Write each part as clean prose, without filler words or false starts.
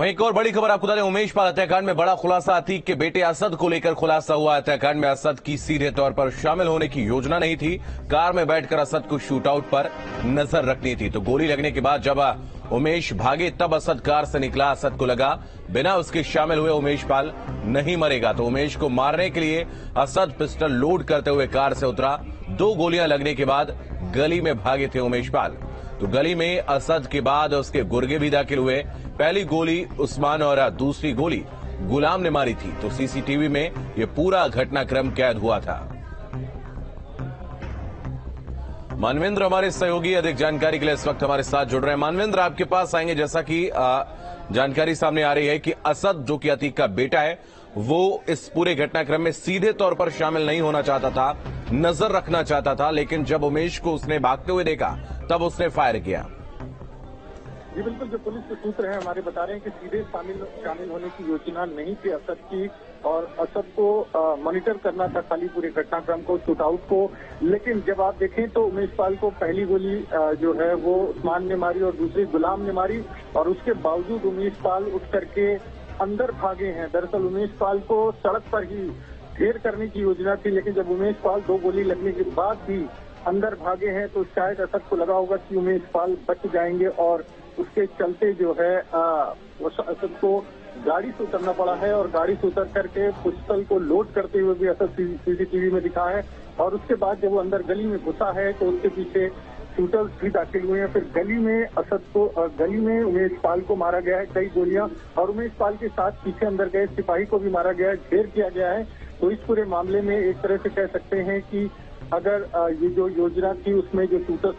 वहीं एक और बड़ी खबर आपको बता दें, उमेश पाल हत्याकांड में बड़ा खुलासा। अतीक के बेटे असद को लेकर खुलासा हुआ। हत्याकांड में असद की सीधे तौर पर शामिल होने की योजना नहीं थी। कार में बैठकर असद को शूटआउट पर नजर रखनी थी। तो गोली लगने के बाद जब उमेश भागे तब असद कार से निकला। असद को लगा बिना उसके शामिल हुए उमेश पाल नहीं मरेगा, तो उमेश को मारने के लिए असद पिस्टल लोड करते हुए कार से उतरा। 2 गोलियां लगने के बाद गली में भागे थे उमेश पाल। तो गली में असद के बाद उसके गुर्गे भी दाखिल हुए। पहली गोली उस्मान और दूसरी गोली गुलाम ने मारी थी। तो सीसीटीवी में यह पूरा घटनाक्रम कैद हुआ था। मानवेंद्र हमारे सहयोगी अधिक जानकारी के लिए इस वक्त हमारे साथ जुड़ रहे हैं। मानवेंद्र, आपके पास आएंगे। जैसा कि जानकारी सामने आ रही है कि असद, जो कि अतीक का बेटा है, वो इस पूरे घटनाक्रम में सीधे तौर पर शामिल नहीं होना चाहता था, नजर रखना चाहता था, लेकिन जब उमेश को उसने भागते हुए देखा तब उसने फायर किया। जी बिल्कुल, जो पुलिस के सूत्र हैं हमारे बता रहे हैं कि सीधे शामिल होने की योजना नहीं थी असद की, और असद को मॉनिटर करना था खाली पूरे घटनाक्रम को, शूटआउट को। लेकिन जब आप देखें तो उमेश पाल को पहली गोली जो है वो उस्मान ने मारी और दूसरी गुलाम ने मारी, और उसके बावजूद उमेश पाल उठ करके अंदर भागे हैं। दरअसल उमेश पाल को सड़क पर ही ढेर करने की योजना थी, लेकिन जब उमेश पाल 2 गोली लगने के बाद भी अंदर भागे हैं तो शायद असद को लगा होगा कि उमेश पाल बच जाएंगे, और उसके चलते जो है असद को गाड़ी से उतरना पड़ा है, और गाड़ी से उतर करके पिस्टल को लोड करते हुए भी असद सीसीटीवी में दिखा है। और उसके बाद जब वो अंदर गली में घुसा है तो उसके पीछे शूटर्स भी दाखिल हुए हैं। फिर गली में उमेश पाल को मारा गया है कई गोलियां, और उमेश पाल के साथ पीछे अंदर गए सिपाही को भी मारा गया है, ढेर किया गया है। तो इस पूरे मामले में एक तरह से कह सकते हैं कि अगर ये जो योजना थी उसमें जो शूटर्स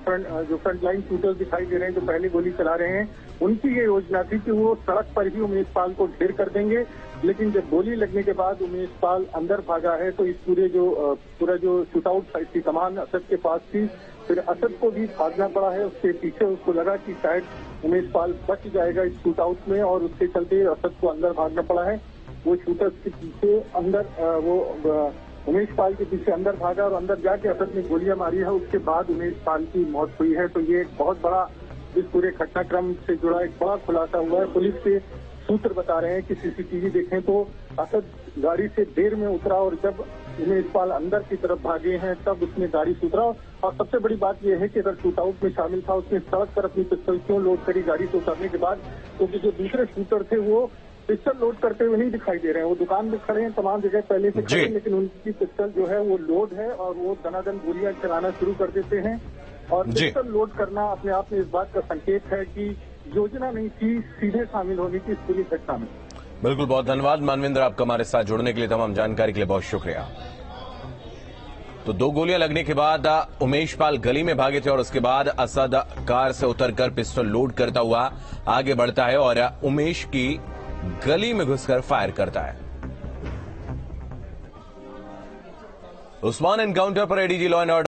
फ्रंटलाइन शूटर्स दिखाई दे रहे हैं जो पहले गोली चला रहे हैं, उनकी ये योजना थी कि वो सड़क पर ही उमेश पाल को ढेर कर देंगे। लेकिन जब गोली लगने के बाद उमेश पाल अंदर भागा है तो इस पूरा जो शूटआउट की कमान असद के पास थी। फिर असद को भी भागना पड़ा है, उसके पीछे उसको लगा कि शायद उमेश पाल बच जाएगा इस शूटआउट में, और उसके चलते असद को अंदर भागना पड़ा है। वो शूटर्स के पीछे अंदर उमेश पाल के पीछे अंदर भागा और अंदर जाके असद ने गोलियां मारी है। उसके बाद उमेश पाल की मौत हुई है। तो ये एक बहुत बड़ा इस पूरे घटनाक्रम से जुड़ा एक बड़ा खुलासा हुआ है। पुलिस के सूत्र बता रहे हैं कि सीसीटीवी देखें तो असद गाड़ी से देर में उतरा, और जब उमेश पाल अंदर की तरफ भागे हैं तब उसने गाड़ी से उतरा। और सबसे बड़ी बात यह है कि अगर शूटआउट में शामिल था उसने सड़क पर अपनी पिस्टल क्यों लोड करी गाड़ी से उतरने के बाद, क्योंकि जो दूसरे शूटर थे वो पिस्टल लोड करते हुए नहीं दिखाई दे रहे हैं। वो दुकान में खड़े हैं, तमाम जगह पहले से खड़े हैं, लेकिन उनकी पिस्टल जो है वो लोड है और वो दनादन गोलियां चलाना शुरू कर देते हैं। और पिस्टल लोड करना अपने आप में इस बात का संकेत है कि योजना नहीं थी सीधे शामिल होने की इस पूरी घटना में। बिल्कुल, बहुत धन्यवाद मानवेंद्र, आपका हमारे साथ जुड़ने के लिए, तमाम जानकारी के लिए बहुत शुक्रिया। तो 2 गोलियां लगने के बाद उमेश पाल गली में भागे थे, और उसके बाद असद कार से उतरकर पिस्टल लोड करता हुआ आगे बढ़ता है और उमेश की गली में घुसकर फायर करता है। उस्मान एनकाउंटर पर एडीजी लॉ एंड ऑर्डर